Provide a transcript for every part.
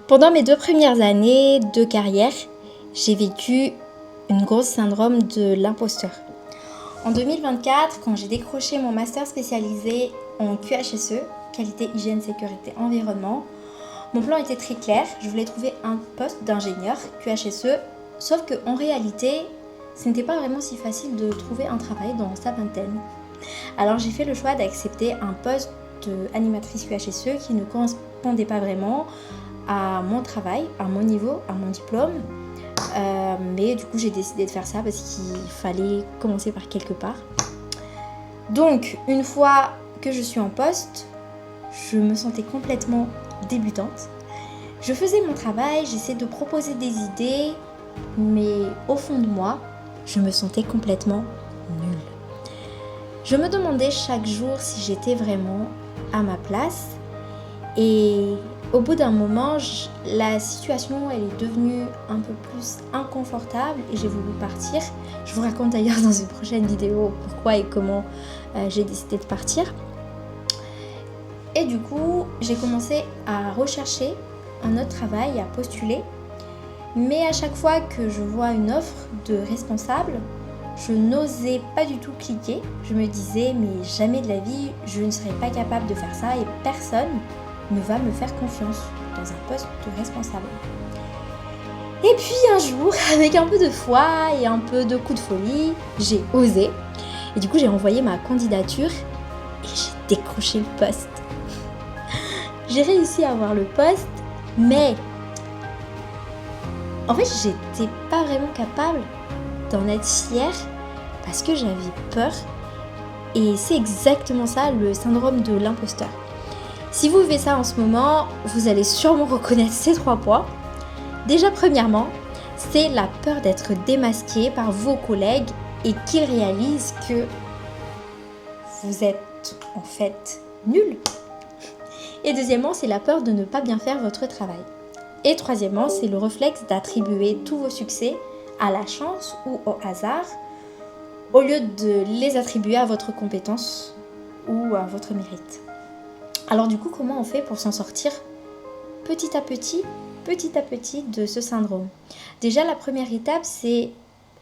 Pendant mes 2 premières années de carrière, j'ai vécu une grosse syndrome de l'imposteur. En 2024, quand j'ai décroché mon master spécialisé en QHSE, qualité, hygiène, sécurité, environnement, mon plan était très clair. Je voulais trouver un poste d'ingénieur QHSE, sauf qu'en réalité, ce n'était pas vraiment si facile de trouver un travail dans sa vingtaine. Alors j'ai fait le choix d'accepter un poste d'animatrice QHSE qui ne correspondait pas vraiment à mon travail, à mon niveau, à mon diplôme. Mais du coup j'ai décidé de faire ça parce qu'il fallait commencer par quelque part. Donc une fois que je suis en poste, je me sentais complètement débutante. Je faisais mon travail, j'essayais de proposer des idées, mais au fond de moi, je me sentais complètement nulle. Je me demandais chaque jour si j'étais vraiment à ma place. Et au bout d'un moment, la situation elle est devenue un peu plus inconfortable et j'ai voulu partir. Je vous raconte d'ailleurs dans une prochaine vidéo pourquoi et comment j'ai décidé de partir. Et du coup, j'ai commencé à rechercher un autre travail, à postuler. Mais à chaque fois que je vois une offre de responsable, je n'osais pas du tout cliquer. Je me disais, mais jamais de la vie, je ne serais pas capable de faire ça et personne ne va me faire confiance dans un poste de responsable. Et puis un jour, avec un peu de foi et un peu de coup de folie, j'ai osé. Et du coup, j'ai envoyé ma candidature et j'ai décroché le poste. J'ai réussi à avoir le poste, mais en fait, j'étais pas vraiment capable d'en être fière parce que j'avais peur. Et c'est exactement ça, le syndrome de l'imposteur. Si vous vivez ça en ce moment, vous allez sûrement reconnaître ces 3 points. Déjà, premièrement, c'est la peur d'être démasqué par vos collègues et qu'ils réalisent que vous êtes en fait nul. Et deuxièmement, c'est la peur de ne pas bien faire votre travail. Et troisièmement, c'est le réflexe d'attribuer tous vos succès à la chance ou au hasard, au lieu de les attribuer à votre compétence ou à votre mérite. Alors du coup, comment on fait pour s'en sortir petit à petit de ce syndrome? Déjà, la première étape, c'est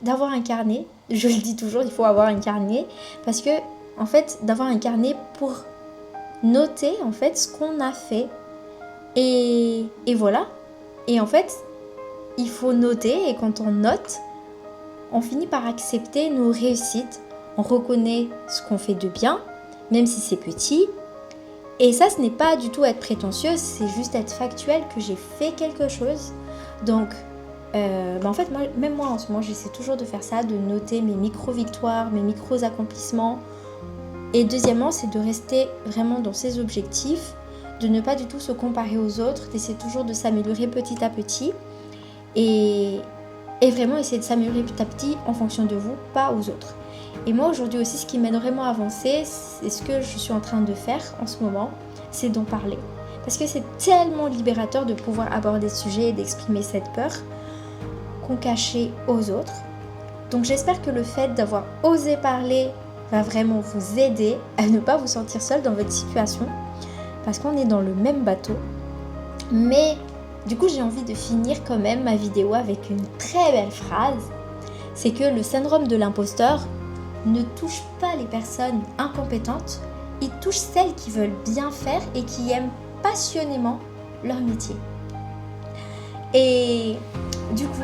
d'avoir un carnet. Je le dis toujours, il faut avoir un carnet parce que, en fait, d'avoir un carnet pour noter en fait ce qu'on a fait et voilà. Et en fait, il faut noter et quand on note, on finit par accepter nos réussites. On reconnaît ce qu'on fait de bien, même si c'est petit. Et ça, ce n'est pas du tout être prétentieuse, c'est juste être factuel que j'ai fait quelque chose. Donc, en fait, même moi en ce moment, j'essaie toujours de faire ça, de noter mes micro-victoires, mes micro-accomplissements. Et deuxièmement, c'est de rester vraiment dans ses objectifs, de ne pas du tout se comparer aux autres, d'essayer toujours de s'améliorer petit à petit. Et vraiment essayer de s'améliorer petit à petit en fonction de vous, pas aux autres. Et moi aujourd'hui aussi, ce qui m'aide vraiment à avancer, c'est ce que je suis en train de faire en ce moment, c'est d'en parler. Parce que c'est tellement libérateur de pouvoir aborder ce sujet et d'exprimer cette peur qu'on cachait aux autres. Donc j'espère que le fait d'avoir osé parler va vraiment vous aider à ne pas vous sentir seul dans votre situation. Parce qu'on est dans le même bateau. Mais du coup, j'ai envie de finir quand même ma vidéo avec une très belle phrase. C'est que le syndrome de l'imposteur ne touche pas les personnes incompétentes, il touche celles qui veulent bien faire et qui aiment passionnément leur métier. Et du coup,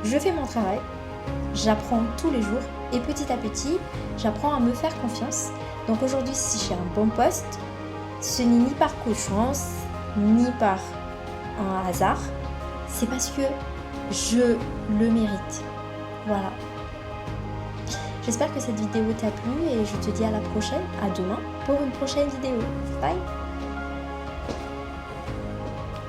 je fais mon travail, j'apprends tous les jours et petit à petit, j'apprends à me faire confiance. Donc aujourd'hui, si j'ai un bon poste, ce n'est ni par coup de chance, ni par un hasard, c'est parce que je le mérite. Voilà. J'espère que cette vidéo t'a plu et je te dis à la prochaine, à demain pour une prochaine vidéo. Bye!